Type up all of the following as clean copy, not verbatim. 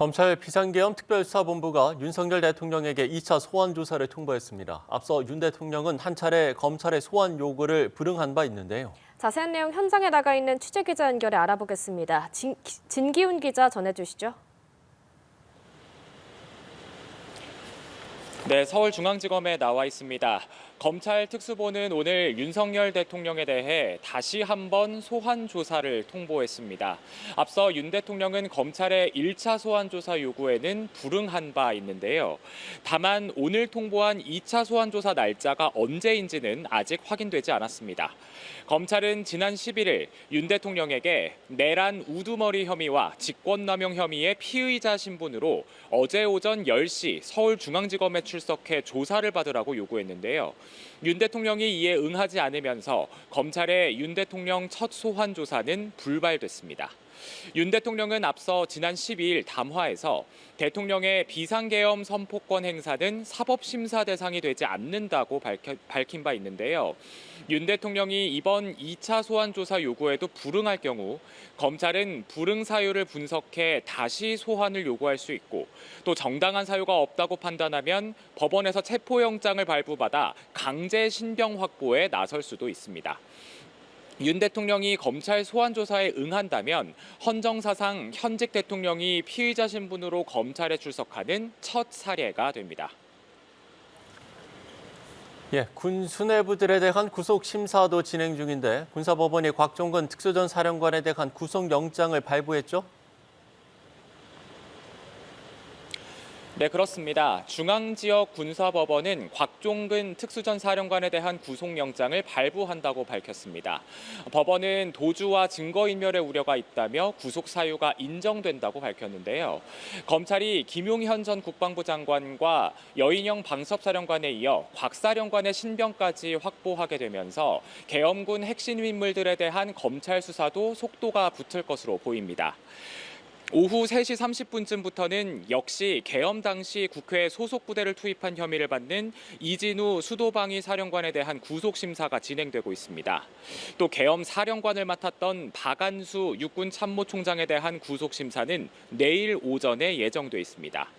검찰 비상계엄 특별수사본부가 윤석열 대통령에게 2차 소환 조사를 통보했습니다. 앞서 윤 대통령은 한 차례 검찰의 소환 요구를 불응한 바 있는데요. 자세한 내용 현장에 나가 있는 취재기자 연결해 알아보겠습니다. 진기훈 기자 전해주시죠. 네, 서울중앙지검에 나와 있습니다. 검찰 특수본은 오늘 윤석열 대통령에 대해 다시 한번 소환 조사를 통보했습니다. 앞서 윤 대통령은 검찰의 1차 소환 조사 요구에는 불응한 바 있는데요. 다만 오늘 통보한 2차 소환 조사 날짜가 언제인지는 아직 확인되지 않았습니다. 검찰은 지난 11일 윤 대통령에게 내란 우두머리 혐의와 직권남용 혐의의 피의자 신분으로 어제 오전 10시 서울중앙지검에 출석해 조사를 받으라고 요구했는데요. 윤 대통령이 이에 응하지 않으면서 검찰의 윤 대통령 첫 소환 조사는 불발됐습니다. 윤 대통령은 앞서 지난 12일 담화에서 대통령의 비상계엄 선포권 행사는 사법심사 대상이 되지 않는다고 밝힌 바 있는데요. 윤 대통령이 이번 2차 소환 조사 요구에도 불응할 경우 검찰은 불응 사유를 분석해 다시 소환을 요구할 수 있고 또 정당한 사유가 없다고 판단하면 법원에서 체포영장을 발부받아 강제 신병 확보에 나설 수도 있습니다. 윤 대통령이 검찰 소환 조사에 응한다면 헌정사상 현직 대통령이 피의자 신분으로 검찰에 출석하는 첫 사례가 됩니다. 군 수뇌부들에 대한 구속 심사도 진행 중인데 군사법원이 곽종근 특수전 사령관에 대한 구속영장을 발부했죠? 네, 그렇습니다. 중앙지역 군사법원은 곽종근 특수전 사령관에 대한 구속영장을 발부한다고 밝혔습니다. 법원은 도주와 증거인멸의 우려가 있다며 구속 사유가 인정된다고 밝혔는데요. 검찰이 김용현 전 국방부 장관과 여인영 방첩사령관에 이어 곽 사령관의 신병까지 확보하게 되면서 계엄군 핵심 인물들에 대한 검찰 수사도 속도가 붙을 것으로 보입니다. 오후 3시 30분쯤부터는 역시 계엄 당시 국회 소속 부대를 투입한 혐의를 받는 이진우 수도방위 사령관에 대한 구속 심사가 진행되고 있습니다. 또 계엄 사령관을 맡았던 박안수 육군 참모총장에 대한 구속 심사는 내일 오전에 예정돼 있습니다.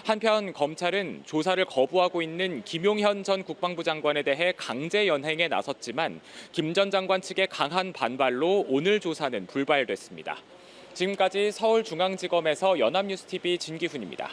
한편 검찰은 조사를 거부하고 있는 김용현 전 국방부 장관에 대해 강제 연행에 나섰지만 김 전 장관 측의 강한 반발로 오늘 조사는 불발됐습니다. 지금까지 서울중앙지검에서 연합뉴스TV 진기훈입니다.